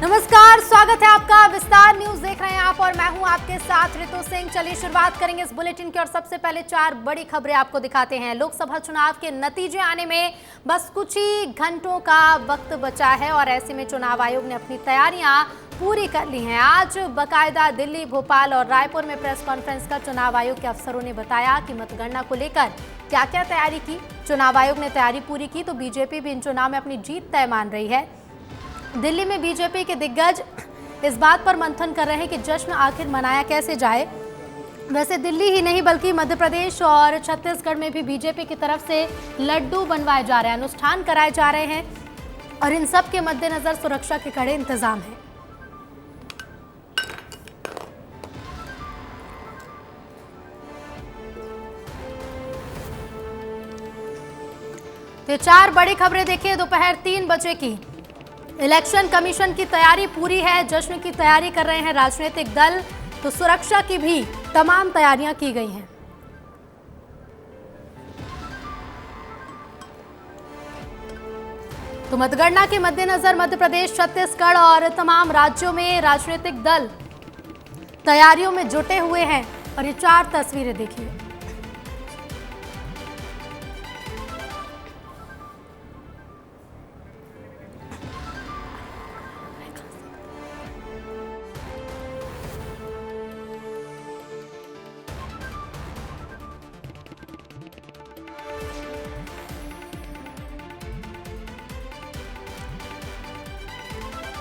नमस्कार, स्वागत है आपका। विस्तार न्यूज देख रहे हैं आप और मैं हूं आपके साथ ऋतु सिंह। चलिए शुरुआत करेंगे इस बुलेटिन की और सबसे पहले 4 बड़ी खबरें आपको दिखाते हैं। लोकसभा चुनाव के नतीजे आने में बस कुछ ही घंटों का वक्त बचा है और ऐसे में चुनाव आयोग ने अपनी तैयारियां पूरी कर ली हैं। आज बाकायदा दिल्ली, भोपाल और रायपुर में प्रेस कॉन्फ्रेंस कर चुनाव आयोग के अफसरों ने बताया कि मतगणना को लेकर क्या क्या तैयारी की। चुनाव आयोग ने तैयारी पूरी की तो बीजेपी भी इन चुनाव में अपनी जीत तय मान रही है। दिल्ली में बीजेपी के दिग्गज इस बात पर मंथन कर रहे हैं कि जश्न आखिर मनाया कैसे जाए। वैसे दिल्ली ही नहीं बल्कि मध्य प्रदेश और छत्तीसगढ़ में भी बीजेपी की तरफ से लड्डू बनवाए जा रहे हैं, अनुष्ठान कराए जा रहे हैं और इन सब के मद्देनजर सुरक्षा के कड़े इंतजाम हैं। तो 4 बड़ी खबरें देखिए दोपहर 3 बजे की। इलेक्शन कमीशन की तैयारी पूरी है, जश्न की तैयारी कर रहे हैं राजनीतिक दल, तो सुरक्षा की भी तमाम तैयारियां की गई हैं। तो मतगणना के मद्देनजर मध्य प्रदेश, छत्तीसगढ़ और तमाम राज्यों में राजनीतिक दल तैयारियों में जुटे हुए हैं और ये 4 तस्वीरें देखिए।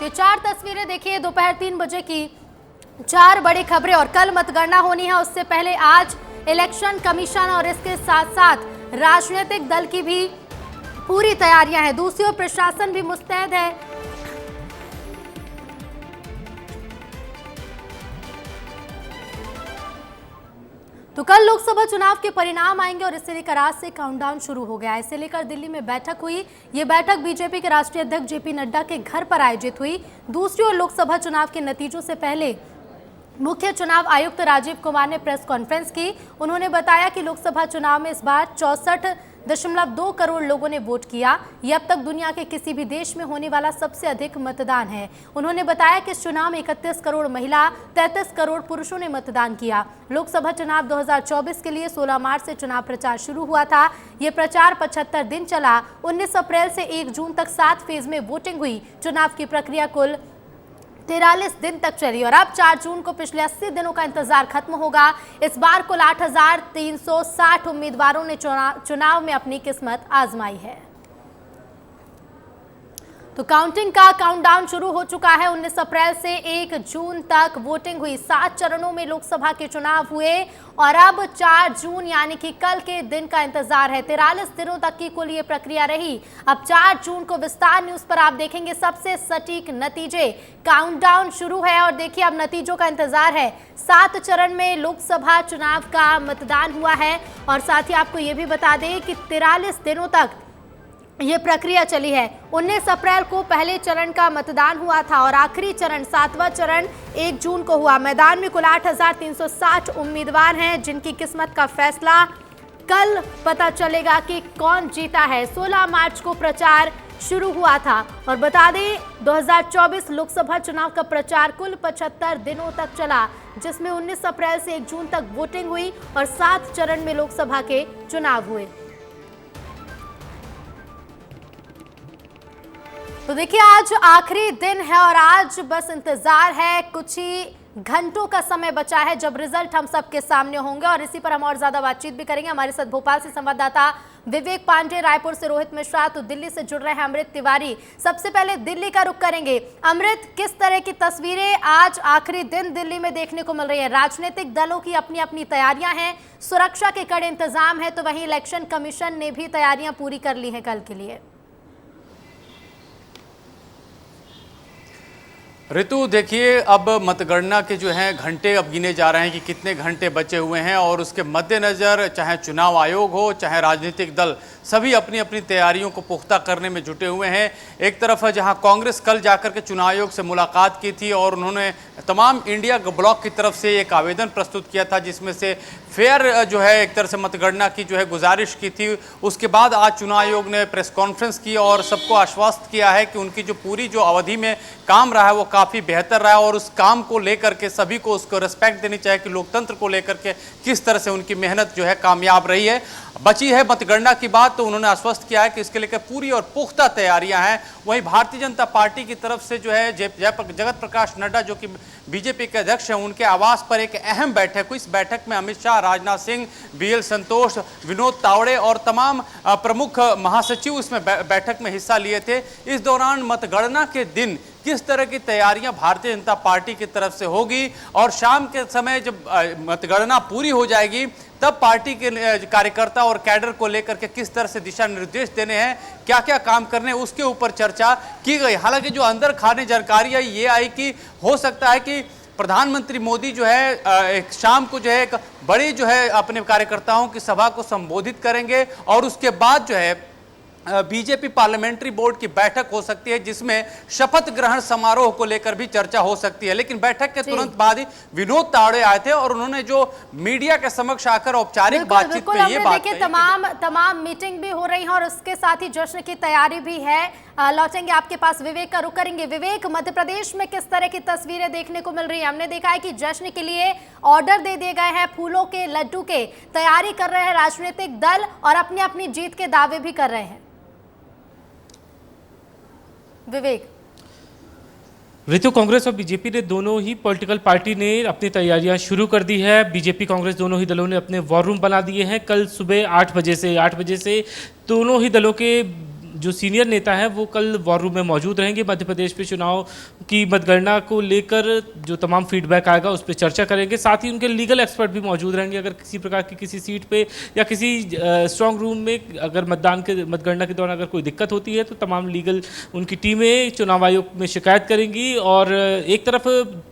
ये 4 तस्वीरें देखिए दोपहर 3 बजे की। 4 बड़ी खबरें और कल मतगणना होनी है, उससे पहले आज इलेक्शन कमीशन और इसके साथ साथ राजनीतिक दल की भी पूरी तैयारियां हैं। दूसरी ओर प्रशासन भी मुस्तैद है। तो कल लोकसभा चुनाव के परिणाम आएंगे और इससे लेकर आज से काउंटडाउन शुरू हो गया है। इसे लेकर दिल्ली में बैठक हुई। ये बैठक बीजेपी के राष्ट्रीय अध्यक्ष जेपी नड्डा के घर पर आयोजित हुई। दूसरी ओर लोकसभा चुनाव के नतीजों से पहले मुख्य चुनाव आयुक्त राजीव कुमार ने प्रेस कॉन्फ्रेंस की। उन्होंने बताया कि लोकसभा चुनाव में इस बार 64.2 करोड़ लोगों ने वोट किया। यह अब तक दुनिया के किसी भी देश में होने वाला सबसे अधिक मतदान है। उन्होंने बताया कि इस चुनाव में 31 करोड़ महिला, 33 करोड़ पुरुषों ने मतदान किया। लोकसभा चुनाव 2024 के लिए 16 मार्च से चुनाव प्रचार शुरू हुआ था। ये प्रचार 75 दिन चला। 19 अप्रैल से 1 जून तक 7 फेज में वोटिंग हुई। चुनाव की प्रक्रिया कुल 43 दिन तक चली और अब 4 जून को पिछले 80 दिनों का इंतजार खत्म होगा। इस बार कुल 8,360 उम्मीदवारों ने चुनाव में अपनी किस्मत आजमाई है। तो काउंटिंग का काउंटडाउन शुरू हो चुका है। 19 अप्रैल से 1 जून तक वोटिंग हुई। 7 चरणों में लोकसभा के चुनाव हुए और अब 4 जून यानी कि कल के दिन का इंतजार है। 43 दिनों तक की कुल ये प्रक्रिया रही। अब 4 जून को विस्तार न्यूज पर आप देखेंगे सबसे सटीक नतीजे। काउंटडाउन शुरू है और देखिए अब नतीजों का इंतजार है। 7 चरण में लोकसभा चुनाव का मतदान हुआ है और साथ ही आपको ये भी बता दें कि 43 दिनों तक ये प्रक्रिया चली है। 19 अप्रैल को पहले चरण का मतदान हुआ था और आखिरी चरण 7वां चरण 1 जून को हुआ। मैदान में कुल 8,360 उम्मीदवार हैं जिनकी किस्मत का फैसला कल पता चलेगा कि कौन जीता है। 16 मार्च को प्रचार शुरू हुआ था और बता दें 2024 लोकसभा चुनाव का प्रचार कुल 75 दिनों तक चला, जिसमें 19 अप्रैल से 1 जून तक वोटिंग हुई और 7 चरण में लोकसभा के चुनाव हुए। तो देखिए आज आखिरी दिन है और आज बस इंतजार है, कुछ ही घंटों का समय बचा है जब रिजल्ट हम सबके सामने होंगे और इसी पर हम और ज्यादा बातचीत भी करेंगे। हमारे साथ भोपाल से संवाददाता विवेक पांडे, रायपुर से रोहित मिश्रा, तो दिल्ली से जुड़ रहे हैं अमृत तिवारी। सबसे पहले दिल्ली का रुख करेंगे। अमृत, किस तरह की तस्वीरें आज आखिरी दिन दिल्ली में देखने को मिल रही है? राजनीतिक दलों की अपनी अपनी तैयारियां हैं, सुरक्षा के कड़े इंतजाम है, तो वहीं इलेक्शन कमीशन ने भी तैयारियां पूरी कर ली है कल के लिए। ऋतु, देखिए अब मतगणना के जो हैं घंटे अब गिने जा रहे हैं कि कितने घंटे बचे हुए हैं और उसके मद्देनज़र चाहे चुनाव आयोग हो चाहे राजनीतिक दल सभी अपनी अपनी तैयारियों को पुख्ता करने में जुटे हुए हैं। एक तरफ है जहां कांग्रेस कल जाकर के चुनाव आयोग से मुलाकात की थी और उन्होंने तमाम इंडिया ब्लॉक की तरफ से एक आवेदन प्रस्तुत किया था, जिसमें से फेयर जो है एक तरह से मतगणना की जो है गुजारिश की थी। उसके बाद आज चुनाव आयोग ने प्रेस कॉन्फ्रेंस की और सबको आश्वस्त किया है कि उनकी जो पूरी जो अवधि में काम रहा है वो काफ़ी बेहतर रहा है और उस काम को लेकर के सभी को उसको रिस्पेक्ट देनी चाहिए कि लोकतंत्र को लेकर के किस तरह से उनकी मेहनत जो है कामयाब रही है। बची है मतगणना की बात, तो उन्होंने आश्वस्त किया है कि इसके लेकर पूरी और पुख्ता तैयारियां हैं। वहीं भारतीय जनता पार्टी की तरफ से जो है जगत प्रकाश नड्डा जो कि बीजेपी के अध्यक्ष हैं, उनके आवास पर एक अहम बैठक हुई। इस बैठक में अमित शाह, राजनाथ सिंह, BL संतोष, विनोद तावड़े और तमाम प्रमुख महासचिव इसमें बैठक में हिस्सा लिए थे। इस दौरान मतगणना के दिन किस तरह की तैयारियां भारतीय जनता पार्टी की तरफ से होगी और शाम के समय जब मतगणना पूरी हो जाएगी तब पार्टी के कार्यकर्ता और कैडर को लेकर के किस तरह से दिशा निर्देश देने हैं, क्या क्या काम करने, उसके ऊपर चर्चा की गई। हालांकि जो अंदर खाने जानकारी आई ये आई कि हो सकता है कि प्रधानमंत्री मोदी जो है एक शाम को जो है एक बड़ी जो है अपने कार्यकर्ताओं की सभा को संबोधित करेंगे और उसके बाद जो है बीजेपी पार्लियामेंट्री बोर्ड की बैठक हो सकती है, जिसमें शपथ ग्रहण समारोह को लेकर भी चर्चा हो सकती है। लेकिन बैठक के तुरंत बाद ही विनोद तावड़े आए थे और उन्होंने जो मीडिया के समक्ष आकर औपचारिक बातचीत में ये बात कही। तमाम मीटिंग भी हो रही है और उसके साथ ही जश्न की तैयारी भी है। लौटेंगे आपके पास, विवेक का रुख करेंगे। विवेक, मध्य प्रदेश में किस तरह की तस्वीरें देखने को मिल रही है? हमने देखा है कि जश्न के लिए ऑर्डर दे दिए गए हैं, फूलों के लड्डू के तैयारी कर रहे हैं राजनीतिक दल और अपनी अपनी जीत के दावे भी कर रहे हैं। विवेक, ऋतु, कांग्रेस और बीजेपी ने दोनों ही पॉलिटिकल पार्टी ने अपनी तैयारियां शुरू कर दी है। बीजेपी कांग्रेस दोनों ही दलों ने अपने वॉर रूम बना दिए हैं। कल सुबह 8 बजे से दोनों ही दलों के जो सीनियर नेता हैं वो कल वॉर रूम में मौजूद रहेंगे। मध्य प्रदेश में चुनाव की मतगणना को लेकर जो तमाम फीडबैक आएगा उस पर चर्चा करेंगे। साथ ही उनके लीगल एक्सपर्ट भी मौजूद रहेंगे। अगर किसी प्रकार की किसी सीट पे या किसी स्ट्रांग रूम में अगर मतगणना के दौरान अगर कोई दिक्कत होती है तो तमाम लीगल उनकी टीमें चुनाव आयोग में शिकायत करेंगी। और एक तरफ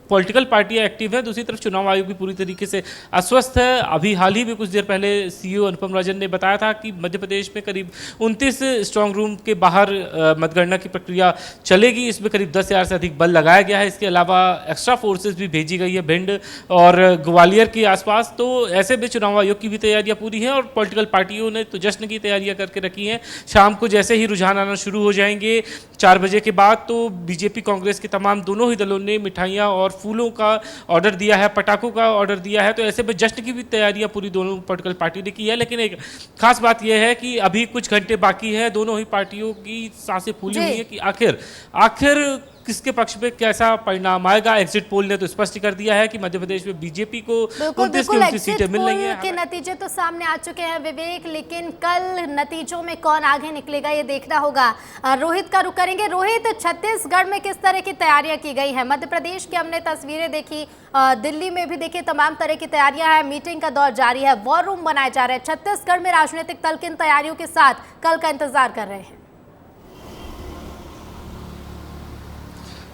पॉलिटिकल पार्टियां एक्टिव है, दूसरी तरफ चुनाव आयोग भी पूरी तरीके से अस्वस्थ है। अभी हाल ही में कुछ देर पहले CEO अनुपम राजन ने बताया था कि मध्य प्रदेश में करीब 29 स्ट्रांग रूम के बाहर मतगणना की प्रक्रिया चलेगी। इसमें करीब 10,000 से अधिक बल लगाया गया है। इसके अलावा एक्स्ट्रा फोर्सेस भी भेजी गई है भिंड और ग्वालियर के आसपास। तो ऐसे में चुनाव आयोग की भी तैयारियां पूरी हैं और पॉलिटिकल पार्टियों ने तो जश्न की तैयारियां करके रखी हैं। शाम को जैसे ही रुझान आना शुरू हो जाएंगे 4 बजे के बाद, तो बीजेपी कांग्रेस के तमाम दोनों ही दलों ने मिठाइयाँ और फूलों का ऑर्डर दिया है, पटाखों का ऑर्डर दिया है। तो ऐसे में जश्न की भी तैयारियां पूरी दोनों पॉलिटिकल पार्टी ने की है। लेकिन एक खास बात यह है कि अभी कुछ घंटे बाकी है, दोनों ही पार्टियों की सांसें फूली हुई है कि आखिर किसके पक्ष में कैसा परिणाम आएगा। एग्जिट पोल ने तो स्पष्ट कर दिया है कि मध्य प्रदेश में बीजेपी को 29 की 29 सीटें मिल रही हैं। के नतीजे तो सामने आ चुके हैं विवेक, लेकिन कल नतीजों में कौन आगे निकलेगा ये देखना होगा। रोहित का रुख करेंगे। रोहित, छत्तीसगढ़ में किस तरह की तैयारियां की गई है? मध्य प्रदेश की हमने तस्वीरें देखी, दिल्ली में भी देखिए तमाम तरह की तैयारियां हैं, मीटिंग का दौर जारी है, वॉर रूम बनाए जा रहे हैं। छत्तीसगढ़ में राजनीतिक दल किन तैयारियों के साथ कल का इंतजार कर रहे हैं?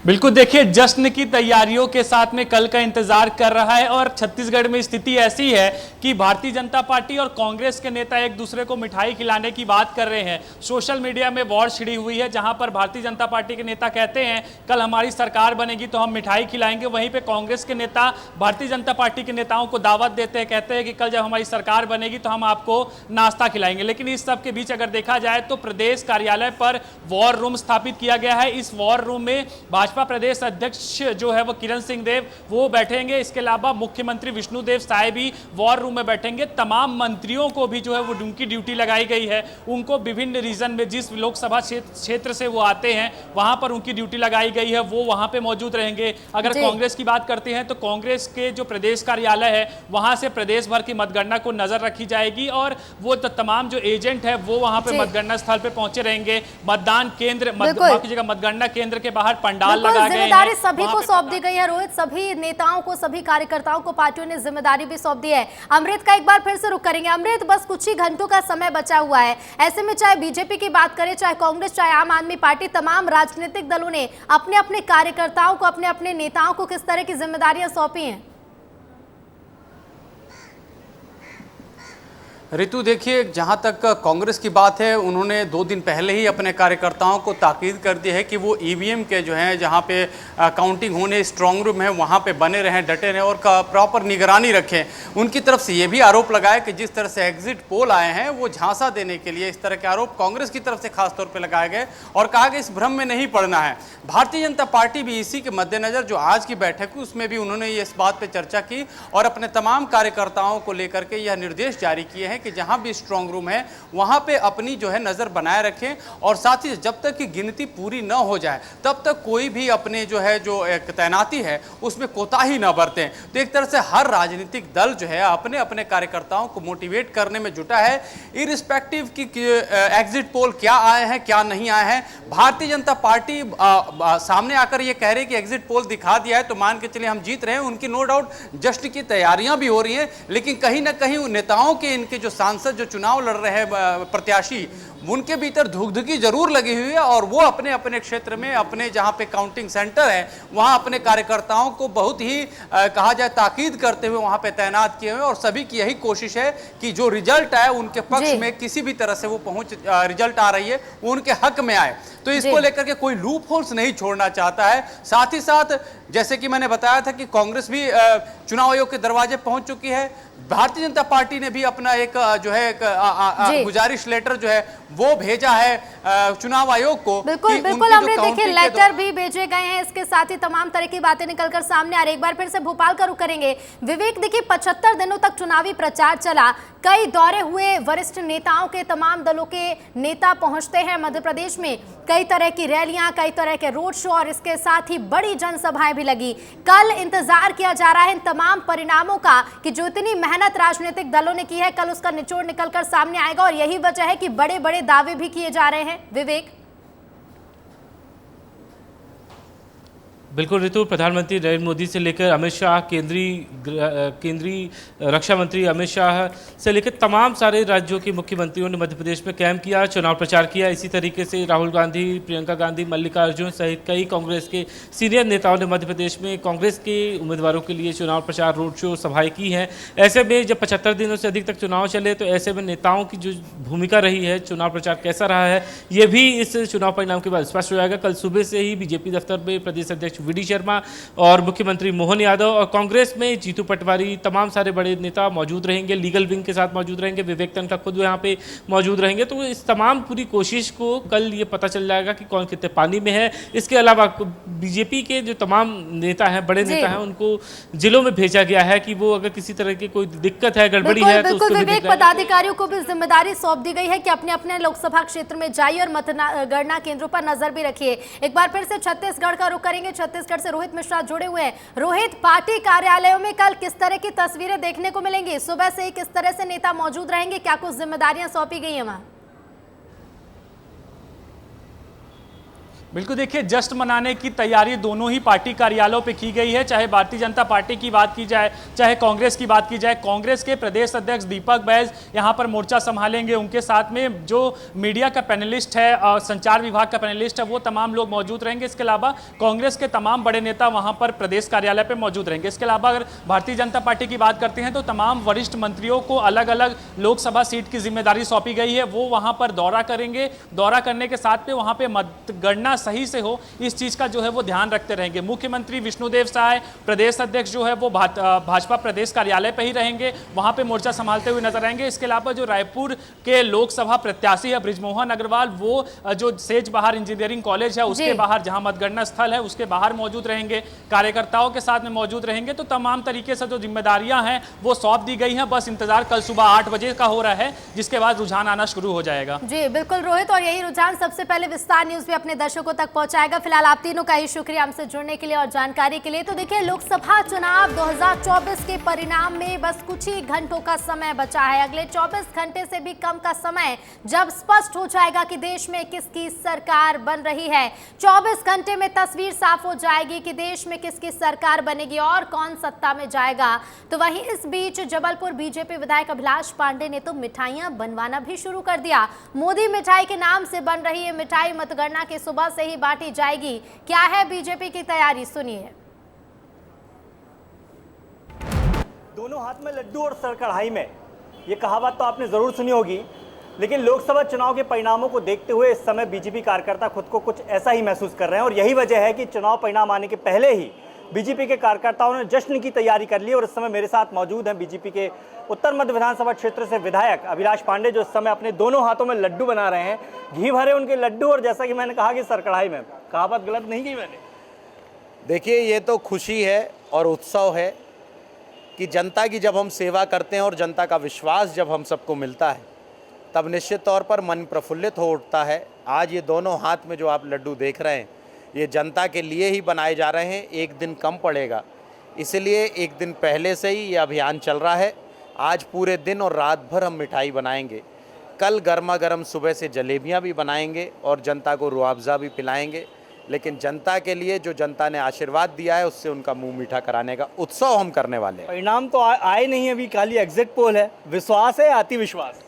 बिल्कुल, देखिए जश्न की तैयारियों के साथ में कल का इंतजार कर रहा है और छत्तीसगढ़ में स्थिति ऐसी है कि भारतीय जनता पार्टी और कांग्रेस के नेता एक दूसरे को मिठाई खिलाने की बात कर रहे हैं। सोशल मीडिया में वॉर छिड़ी हुई है, जहां पर भारतीय जनता पार्टी के नेता कहते हैं कल हमारी सरकार बनेगी तो हम मिठाई खिलाएंगे। वहीं पे कांग्रेस के नेता भारतीय जनता पार्टी के नेताओं को दावत देते हैं, कहते हैं कि कल जब हमारी सरकार बनेगी तो हम आपको नाश्ता खिलाएंगे। लेकिन इस सब के बीच अगर देखा जाए तो प्रदेश कार्यालय पर वॉर रूम स्थापित किया गया है। इस वॉर रूम में भाजपा प्रदेश अध्यक्ष जो है वो किरण सिंह देव वो बैठेंगे। इसके अलावा मुख्यमंत्री विष्णुदेव साय भी वॉर रूम में बैठेंगे। तमाम मंत्रियों को भी जो है वो उनकी ड्यूटी लगाई गई है। उनको विभिन्न रीजन में जिस लोकसभा क्षेत्र से वो आते हैं वहां पर उनकी ड्यूटी लगाई गई है, वो वहां पे मौजूद रहेंगे। अगर कांग्रेस की बात करते हैं तो कांग्रेस के जो प्रदेश कार्यालय है वहां से प्रदेश भर की मतगणना को नजर रखी जाएगी और वो तमाम जो एजेंट है वो वहां पे मतगणना स्थल पे पहुंचे रहेंगे। मतदान केंद्र मतगणना केंद्र के बाहर पंडाल लगा गए। जिम्मेदारी सभी को सौंप दी गई है रोहित, सभी नेताओं को, सभी कार्यकर्ताओं को पार्टियों ने जिम्मेदारी भी सौंप दी है। अमृत का एक बार फिर से रुख करेंगे। अमृत, बस कुछ ही घंटों का समय बचा हुआ है, ऐसे में चाहे बीजेपी की बात करें, चाहे कांग्रेस, चाहे आम आदमी पार्टी, तमाम राजनीतिक दलों ने अपने अपने कार्यकर्ताओं को, अपने अपने नेताओं को किस तरह की जिम्मेदारियां सौंपी हैं? ऋतु देखिए, जहां तक कांग्रेस की बात है, उन्होंने 2 दिन पहले ही अपने कार्यकर्ताओं को ताकीद कर दी है कि वो ईवीएम के जो है जहां पे काउंटिंग होने स्ट्रांग रूम है वहां पे बने रहें, डटे रहें और प्रॉपर निगरानी रखें। उनकी तरफ से ये भी आरोप लगाया कि जिस तरह से एग्जिट पोल आए हैं वो झांसा देने के लिए, इस तरह के आरोप कांग्रेस की तरफ से खासतौर पर लगाए गए और कहा कि इस भ्रम में नहीं पड़ना है। भारतीय जनता पार्टी भी इसी के मद्देनजर जो आज की बैठक हुई उसमें भी उन्होंने इस बात पर चर्चा की और अपने तमाम कार्यकर्ताओं को लेकर के यह निर्देश जारी किए हैं कि जहां भी स्ट्रांग रूम है वहां पे अपनी जो है नजर बनाए रखें और साथ ही जब तक कि गिनती पूरी न हो जाए तब तक कोई भी अपने जो है जो एक तैनाती है उसमें कोताही न बरतें। तो एक तरह से हर राजनीतिक दल जो है अपने अपने कार्यकर्ताओं को मोटिवेट करने में जुटा है, इरिस्पेक्टिव की एग्जिट पोल क्या आए हैं क्या नहीं आए हैं। भारतीय जनता पार्टी सामने आकर ये कह रही है कि एग्जिट पोल दिखा दिया है तो मान के चलिए हम जीत रहे हैं, उनकी नो डाउट जश्न की तैयारियां भी हो रही हैं, लेकिन कहीं ना कहीं नेताओं के इनके जो सांसद जो चुनाव लड़ रहे हैं प्रत्याशी, उनके भीतर धुकधुकी जरूर लगी हुई है और वो अपने अपने क्षेत्र में अपने जहां पे काउंटिंग सेंटर है वहां अपने कार्यकर्ताओं को बहुत ही कहा जाए ताकीद करते हुए वहां पे तैनात किए हुए और सभी की यही कोशिश है कि जो रिजल्ट आए उनके पक्ष में किसी भी तरह से वो रिजल्ट आ रही है वो उनके हक में आए। तो इसको लेकर के कोई लूप होल्स नहीं छोड़ना चाहता है। साथ ही साथ जैसे कि मैंने बताया था कि कांग्रेस भी चुनाव आयोग के दरवाजे पहुंच चुकी है, भारतीय जनता पार्टी ने भी अपना एक जो है गुजारिश लेटर जो है वो भेजा है चुनाव आयोग को। बिल्कुल बिल्कुल, हमने देखे लेटर भी भेजे गए हैं, इसके साथ ही तमाम तरह की बातें निकलकर सामने आ रही। एक बार फिर से भोपाल का रुख करेंगे। विवेक, देखिए 75 दिनों तक चुनावी प्रचार चला, कई दौरे हुए, वरिष्ठ नेताओं के तमाम दलों के नेता पहुंचते हैं मध्य प्रदेश में, कई तरह की रैलियां, कई तरह के रोड शो और इसके साथ ही बड़ी जनसभाएं भी लगी। कल इंतजार किया जा रहा है इन तमाम परिणामों का कि जो इतनी मेहनत राजनीतिक दलों ने की है कल उसका निचोड़ निकलकर सामने आएगा और यही वजह है कि बड़े बड़े दावे भी किए जा रहे हैं। विवेक, बिल्कुल ऋतु, प्रधानमंत्री नरेंद्र मोदी से लेकर अमित शाह, केंद्रीय रक्षा मंत्री अमित शाह से लेकर तमाम सारे राज्यों के मुख्यमंत्रियों ने मध्य प्रदेश में कैंप किया, चुनाव प्रचार किया। इसी तरीके से राहुल गांधी, प्रियंका गांधी, मल्लिकार्जुन सहित कई कांग्रेस के सीनियर नेताओं ने मध्य प्रदेश में कांग्रेस के उम्मीदवारों के लिए चुनाव प्रचार, रोड शो, सभाएं की हैं। ऐसे में जब 75 दिनों से अधिक तक चुनाव चले तो ऐसे में नेताओं की जो भूमिका रही है, चुनाव प्रचार कैसा रहा है, ये भी इस चुनाव परिणाम के बाद स्पष्ट हो जाएगा। कल सुबह से ही बीजेपी दफ्तर में प्रदेश अध्यक्ष वी डी शर्मा और मुख्यमंत्री मोहन यादव और कांग्रेस में जीतू पटवारी, तमाम सारे बड़े नेता मौजूद रहेंगे, लीगल विंग के साथ मौजूद रहेंगे, विवेक तन्खा खुद यहाँ पे मौजूद रहेंगे। तो इस तमाम पूरी कोशिश को कल ये पता चल जाएगा कि कौन कितने पानी में है। इसके अलावा बीजेपी के जो तमाम नेता हैं, बड़े नेता हैं, उनको जिलों में भेजा गया है कि वो अगर किसी तरह की कोई दिक्कत है, गड़बड़ी है तो उसको विवेक, पदाधिकारियों को भी जिम्मेदारी सौंप दी गई है कि अपने अपने लोकसभा क्षेत्र में जाइए और मतगणना केंद्रों पर नजर भी रखिए। एक बार फिर से छत्तीसगढ़ का रुख करेंगे। छत्तीसगढ़ से रोहित मिश्रा जुड़े हुए हैं। रोहित, पार्टी कार्यालयों में कल किस तरह की तस्वीरें देखने को मिलेंगी? सुबह से ही किस तरह से नेता मौजूद रहेंगे? क्या कुछ जिम्मेदारियां सौंपी गई हैं वहां? बिल्कुल, देखिए जश्न मनाने की तैयारी दोनों ही पार्टी कार्यालयों पे की गई है, चाहे भारतीय जनता पार्टी की बात की जाए, चाहे कांग्रेस की बात की जाए। कांग्रेस के प्रदेश अध्यक्ष दीपक बैज यहां पर मोर्चा संभालेंगे, उनके साथ में जो मीडिया का पैनलिस्ट है और संचार विभाग का पैनलिस्ट है वो तमाम लोग मौजूद रहेंगे। इसके अलावा कांग्रेस के तमाम बड़े नेता वहां पर प्रदेश कार्यालय पर मौजूद रहेंगे। इसके अलावा अगर भारतीय जनता पार्टी की बात करते हैं तो तमाम वरिष्ठ मंत्रियों को अलग अलग लोकसभा सीट की जिम्मेदारी सौंपी गई है, वो वहां पर दौरा करेंगे। दौरा करने के साथ में वहां पर मतगणना सही से हो इस चीज का जो है वो ध्यान रखते रहेंगे। मुख्यमंत्री विष्णुदेव साय, प्रदेश अध्यक्ष जो है वो भाजपा प्रदेश कार्यालय पे ही रहेंगे, वहां पे मोर्चा संभालते हुए नजर आएंगे। इसके अलावा जो रायपुर के लोकसभा प्रत्याशी है बृजमोहन अग्रवाल, वो जो सेज बहार इंजीनियरिंग कॉलेज है उसके बाहर, जहां मतगणना स्थल है उसके बाहर मौजूद रहेंगे, कार्यकर्ताओं के साथ में मौजूद रहेंगे। तो तमाम तरीके से जो जिम्मेदारियां हैं वो सौंप दी गई हैं। बस इंतजार कल सुबह 8 बजे का हो रहा है, जिसके बाद रुझान आना शुरू हो जाएगा। जी बिल्कुल रोहित, और यही रुझान सबसे पहले विस्तार न्यूज भी अपने दर्शकों तक पहुंचाएगा। फिलहाल आप तीनों का ही शुक्रिया हमसे जुड़ने के लिए और जानकारी के लिए। तो देखिए, लोकसभा चुनाव 2024 के परिणाम में बस कुछ ही घंटों का समय बचा है। अगले 24 घंटे से भी कम का समय जब स्पष्ट हो जाएगा कि देश में किसकी सरकार बन रही है। 24 घंटे में तस्वीर साफ हो जाएगी कि देश में किसकी सरकार बनेगी और कौन सत्ता में जाएगा। तो वहीं इस बीच जबलपुर बीजेपी विधायक अभिलाष पांडे ने तो मिठाइयां बनवाना भी शुरू कर दिया। मोदी मिठाई के नाम से बन रही है मिठाई, मतगणना की सुबह से ही बांटी जाएगी। क्या है बीजेपी की तैयारी, सुनिए। दोनों हाथ में लड्डू और सर कढ़ाई में ये कहावत तो आपने ज़रूर सुनी होगी, लेकिन लोकसभा चुनाव के परिणामों को देखते हुए इस समय बीजेपी कार्यकर्ता खुद को कुछ ऐसा ही महसूस कर रहे हैं और यही वजह है कि चुनाव परिणाम आने के पहले ही बीजेपी के कार्यकर्ताओं ने जश्न की तैयारी कर ली। और इस समय मेरे साथ मौजूद हैं बीजेपी के उत्तर मध्य विधानसभा क्षेत्र से विधायक अभिलाष पांडे, जो इस समय अपने दोनों हाथों में लड्डू बना रहे हैं, घी भरे उनके लड्डू। और जैसा कि मैंने कहा कि सरकढ़ाई में, कहावत गलत नहीं की मैंने। देखिए, ये तो खुशी है और उत्सव है कि जनता की जब हम सेवा करते हैं और जनता का विश्वास जब हम सबको मिलता है, तब निश्चित तौर पर मन प्रफुल्लित हो उठता है। आज ये दोनों हाथ में जो आप लड्डू देख रहे हैं, ये जनता के लिए ही बनाए जा रहे हैं। एक दिन कम पड़ेगा, इसलिए एक दिन पहले से ही ये अभियान चल रहा है। आज पूरे दिन और रात भर हम मिठाई बनाएंगे, कल गर्मा गर्म सुबह से जलेबियाँ भी बनाएंगे और जनता को रुआवजा भी पिलाएंगे। लेकिन जनता के लिए जो जनता ने आशीर्वाद दिया है, उससे उनका मुंह मीठा कराने का उत्सव हम करने वाले हैं। परिणाम तो आए नहीं, अभी खाली एग्जिट पोल है। विश्वास है, अति विश्वास।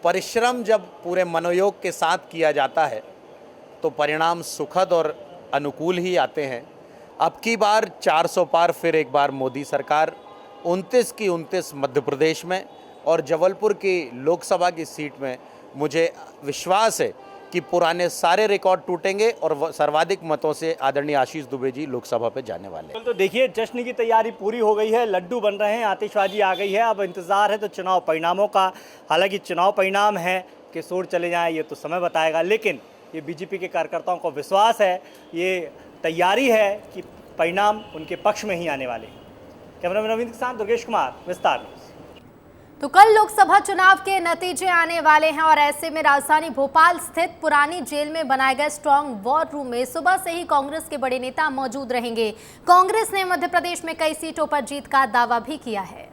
परिश्रम जब पूरे मनोयोग के साथ किया जाता है तो परिणाम सुखद और अनुकूल ही आते हैं। अब की बार 400 पार फिर एक बार मोदी सरकार, 29 की 29 मध्य प्रदेश में और जबलपुर की लोकसभा की सीट में मुझे विश्वास है कि पुराने सारे रिकॉर्ड टूटेंगे और सर्वाधिक मतों से आदरणीय आशीष दुबे जी लोकसभा पे जाने वाले हैं। तो देखिए, जश्न की तैयारी पूरी हो गई है, लड्डू बन रहे हैं, आतिशबाजी आ गई है। अब इंतजार है तो चुनाव परिणामों का। हालांकि चुनाव परिणाम है कि शोर चले जाएं, ये तो समय बताएगा, लेकिन ये बीजेपी के कार्यकर्ताओं को विश्वास है, ये तैयारी है कि परिणाम उनके पक्ष में ही आने वाले हैं। कैमरामैन रविंद्र के साथ दुर्गेश कुमार, विस्तार न्यूज। तो कल लोकसभा चुनाव के नतीजे आने वाले हैं और ऐसे में राजधानी भोपाल स्थित पुरानी जेल में बनाए गए स्ट्रांग वॉर रूम में सुबह से ही कांग्रेस के बड़े नेता मौजूद रहेंगे। कांग्रेस ने मध्य प्रदेश में कई सीटों पर जीत का दावा भी किया है।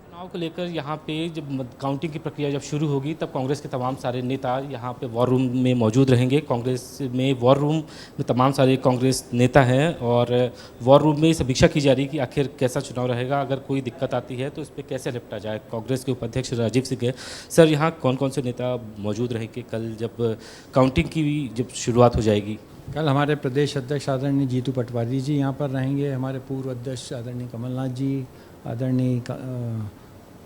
चुनाव को लेकर यहाँ पे जब काउंटिंग की प्रक्रिया जब शुरू होगी, तब कांग्रेस के तमाम सारे नेता यहाँ पे वॉर रूम में मौजूद रहेंगे। कांग्रेस में वॉर रूम में तमाम सारे कांग्रेस नेता हैं और वॉर रूम में समीक्षा की जा रही है कि आखिर कैसा चुनाव रहेगा, अगर कोई दिक्कत आती है तो इस पर कैसे निपटा जाए। कांग्रेस के उपाध्यक्ष राजीव सिंह, सर यहाँ कौन कौन से नेता मौजूद रहेंगे कल जब काउंटिंग की जब शुरुआत हो जाएगी? कल हमारे प्रदेश अध्यक्ष आदरणीय जीतू पटवारी जी यहाँ पर रहेंगे, हमारे पूर्व अध्यक्ष आदरणीय कमलनाथ जी, आदरणीय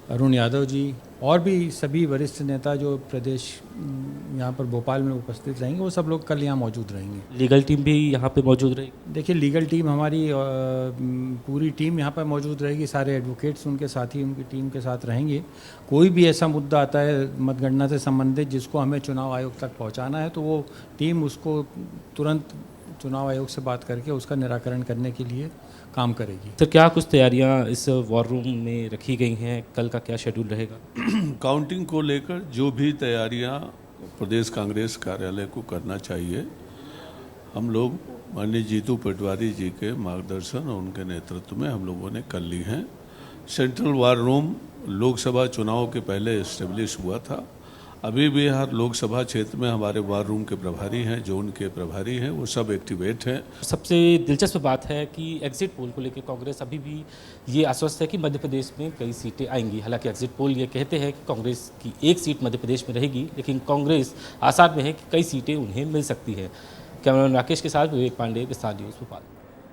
अरुण यादव जी और भी सभी वरिष्ठ नेता जो प्रदेश यहाँ पर भोपाल में उपस्थित रहेंगे, वो सब लोग कल यहाँ मौजूद रहेंगे। लीगल टीम भी यहाँ पे मौजूद रहेगी? देखिए, लीगल टीम हमारी पूरी टीम यहाँ पर मौजूद रहेगी। सारे एडवोकेट्स उनके साथ ही उनकी टीम के साथ रहेंगे। कोई भी ऐसा मुद्दा आता है मतगणना से संबंधित जिसको हमें चुनाव आयोग तक पहुँचाना है, तो वो टीम उसको तुरंत चुनाव आयोग से बात करके उसका निराकरण करने के लिए काम करेगी। सर, क्या कुछ तैयारियां इस वॉर रूम में रखी गई हैं? कल का क्या शेड्यूल रहेगा? काउंटिंग को लेकर जो भी तैयारियां प्रदेश कांग्रेस कार्यालय को करना चाहिए, हम लोग माननीय जीतू पटवारी जी के मार्गदर्शन और उनके नेतृत्व में हम लोगों ने कर ली हैं। सेंट्रल वॉर रूम लोकसभा चुनाव के पहले इस्टेब्लिश हुआ था। अभी भी हर लोकसभा क्षेत्र में हमारे वॉर रूम के प्रभारी हैं, जोन के प्रभारी हैं, वो सब एक्टिवेट हैं। सबसे दिलचस्प बात है कि एग्जिट पोल को लेकर कांग्रेस अभी भी ये आश्वस्त है कि मध्य प्रदेश में कई सीटें आएंगी। हालांकि एग्जिट पोल ये कहते हैं कि कांग्रेस की एक सीट मध्य प्रदेश में रहेगी, लेकिन कांग्रेस आसार में है कि कई सीटें उन्हें मिल सकती है। कैमरामैन राकेश के साथ विवेक पांडे, विस्तार न्यूज भोपाल।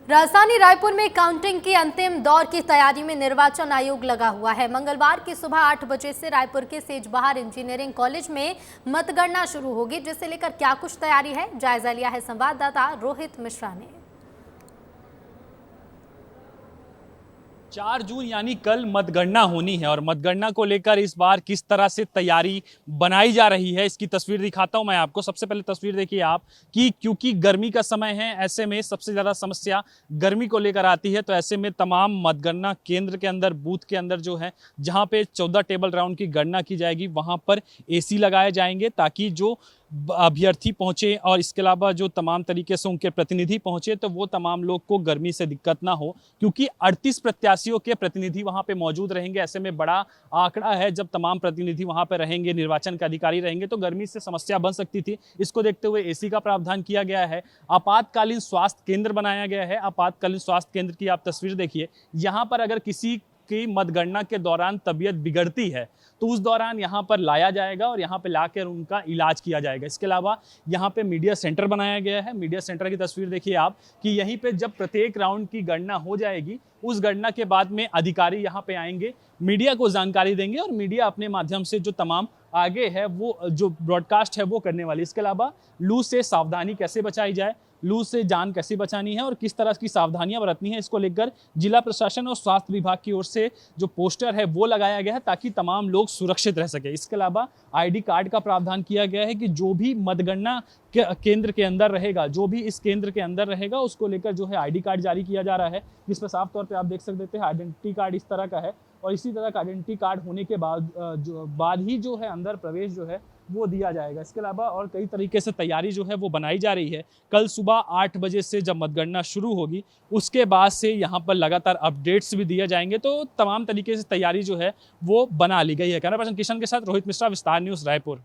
राजधानी रायपुर में काउंटिंग की अंतिम दौर की तैयारी में निर्वाचन आयोग लगा हुआ है। मंगलवार की सुबह 8 बजे से रायपुर के सेजबहार इंजीनियरिंग कॉलेज में मतगणना शुरू होगी, जिसे लेकर क्या कुछ तैयारी है, जायजा लिया है संवाददाता रोहित मिश्रा ने। 4 जून यानी कल मतगणना होनी है और मतगणना को लेकर इस बार किस तरह से तैयारी बनाई जा रही है, इसकी तस्वीर दिखाता हूं मैं आपको। सबसे पहले तस्वीर देखिए आप कि क्योंकि गर्मी का समय है, ऐसे में सबसे ज़्यादा समस्या गर्मी को लेकर आती है। तो ऐसे में तमाम मतगणना केंद्र के अंदर, बूथ के अंदर जो है, जहां पे 14 टेबल राउंड की गणना की जाएगी, वहां पर AC लगाए जाएंगे ताकि जो अभ्यर्थी पहुंचे और इसके अलावा जो तमाम तरीके से उनके प्रतिनिधि पहुंचे, तो वो तमाम लोग को गर्मी से दिक्कत ना हो, क्योंकि 38 प्रत्याशियों के प्रतिनिधि वहां पे मौजूद रहेंगे। ऐसे में बड़ा आंकड़ा है, जब तमाम प्रतिनिधि वहां पे रहेंगे, निर्वाचन के अधिकारी रहेंगे, तो गर्मी से समस्या बन सकती थी। इसको देखते हुए AC का प्रावधान किया गया है। आपातकालीन स्वास्थ्य केंद्र बनाया गया है। आपातकालीन स्वास्थ्य केंद्र की आप तस्वीर देखिए। यहाँ पर अगर किसी की मतगणना के दौरान तबीयत बिगड़ती है तो उस दौरान यहाँ पर लाया जाएगा और यहाँ पे लाकर उनका इलाज किया जाएगा। इसके अलावा यहाँ पे मीडिया सेंटर बनाया गया है। मीडिया सेंटर की तस्वीर देखिए आप कि यहीं पे जब प्रत्येक राउंड की गणना हो जाएगी, उस गणना के बाद में अधिकारी यहाँ पे आएंगे, मीडिया को जानकारी देंगे और मीडिया अपने माध्यम से जो तमाम आगे है वो जो ब्रॉडकास्ट है वो करने वाली। इसके अलावा लू से सावधानी कैसे बचाई जाए, लू से जान कैसे बचानी है और किस तरह की सावधानियां बरतनी है, इसको लेकर जिला प्रशासन और स्वास्थ्य विभाग की ओर से जो पोस्टर है वो लगाया गया है ताकि तमाम लोग सुरक्षित रह सके। इसके अलावा आईडी कार्ड का प्रावधान किया गया है कि जो भी मतगणना केंद्र के अंदर रहेगा, जो भी इस केंद्र के अंदर रहेगा, उसको लेकर जो है आईडी कार्ड जारी किया जा रहा है, जिस पर साफ तौर पर आप देख सकते हैं आइडेंटिटी कार्ड इस तरह का है और इसी तरह का आइडेंटिटी कार्ड होने के बाद ही जो है अंदर प्रवेश जो है वो दिया जाएगा। इसके अलावा और कई तरीके से तैयारी जो है वो बनाई जा रही है। कल सुबह 8 बजे से जब मतगणना शुरू होगी उसके बाद से यहाँ पर लगातार अपडेट्स भी दिए जाएंगे, तो तमाम तरीके से तैयारी जो है वो बना ली गई है। कैमरा पर्सन किशन के साथ रोहित मिश्रा, विस्तार न्यूज़, रायपुर।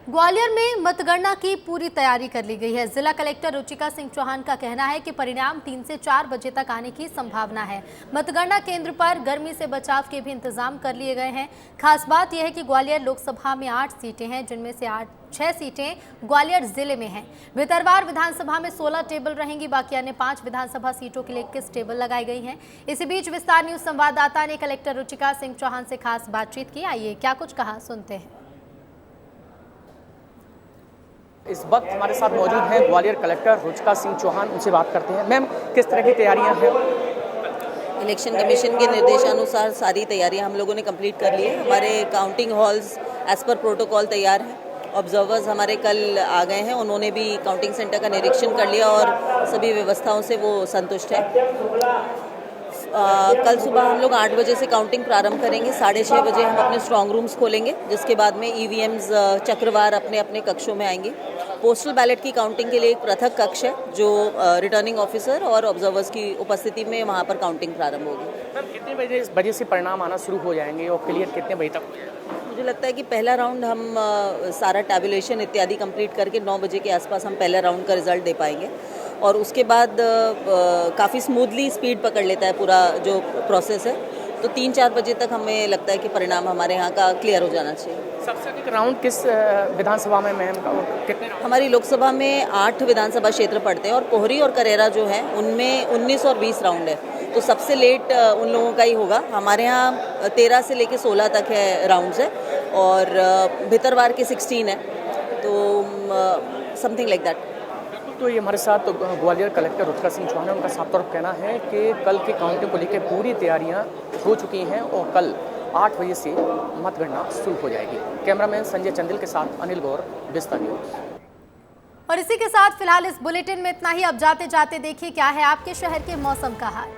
ग्वालियर में मतगणना की पूरी तैयारी कर ली गई है। जिला कलेक्टर रुचिका सिंह चौहान का कहना है कि परिणाम 3 से 4 बजे तक आने की संभावना है। मतगणना केंद्र पर गर्मी से बचाव के भी इंतजाम कर लिए गए हैं। खास बात यह है कि ग्वालियर लोकसभा में 8 सीटें हैं, जिनमें से 6 सीटें ग्वालियर जिले में हैं। भितरवार विधानसभा में 16 टेबल रहेंगी, बाकी अन्य 5 विधानसभा सीटों के लिए 21 टेबल लगाई गई हैं। इसी बीच विस्तार न्यूज संवाददाता ने कलेक्टर रुचिका सिंह चौहान से खास बातचीत की। आइए क्या कुछ कहा, सुनते हैं। इस वक्त हमारे साथ मौजूद हैं ग्वालियर कलेक्टर रुचिका सिंह चौहान, उनसे बात करते हैं। मैम, किस तरह की तैयारियां हैं? इलेक्शन कमीशन के निर्देशानुसार सारी तैयारियां हम लोगों ने कंप्लीट कर ली है। हमारे counting halls as per protocol तैयार हैं। ऑब्जर्वर्स हमारे कल आ गए हैं, उन्होंने भी काउंटिंग सेंटर का निरीक्षण कर लिया और सभी व्यवस्थाओं से वो संतुष्ट है। कल सुबह हम लोग 8 बजे से काउंटिंग प्रारंभ करेंगे। 6:30 बजे हम अपने स्ट्रांग रूम्स खोलेंगे, जिसके बाद में ईवीएम्स चक्रवार अपने अपने कक्षों में आएंगी। पोस्टल बैलेट की काउंटिंग के लिए एक पृथक कक्ष है जो रिटर्निंग ऑफिसर और ऑब्जर्वर्स की उपस्थिति में वहाँ पर काउंटिंग प्रारंभ होगी। मैम, कितने बजे से परिणाम आना शुरू हो जाएंगे और क्लियर कितने बजे तक हो जाएगा? मुझे लगता है कि पहला राउंड हम सारा टैबुलेशन इत्यादि कंप्लीट करके 9 बजे के आसपास हम पहला राउंड का रिजल्ट दे पाएंगे और उसके बाद काफ़ी स्मूथली स्पीड पकड़ लेता है पूरा जो प्रोसेस है, तो 3-4 बजे तक हमें लगता है कि परिणाम हमारे यहाँ का क्लियर हो जाना चाहिए। सबसे अधिक राउंड किस विधानसभा में मैम, कितने? हमारी लोकसभा में 8 विधानसभा क्षेत्र पड़ते हैं और पोहरी और करेरा जो है उनमें 19 और 20 राउंड है, तो सबसे लेट उन लोगों का ही होगा। हमारे यहाँ 13 से लेकर 16 तक है राउंड्स है और भितरवार के 16 है, तो समथिंग लाइक दैट। तो ये हमारे साथ ग्वालियर कलेक्टर रुचिका सिंह चौहान, उनका साफ तौर पर कहना है कि कल की काउंटिंग को लेकर पूरी तैयारियां हो चुकी हैं और कल 8 बजे से मतगणना शुरू हो जाएगी। कैमरामैन संजय चंदिल के साथ अनिल गौर, विस्तार न्यूज़। और इसी के साथ फिलहाल इस बुलेटिन में इतना ही। अब जाते जाते देखिए क्या है आपके शहर के मौसम का हाल।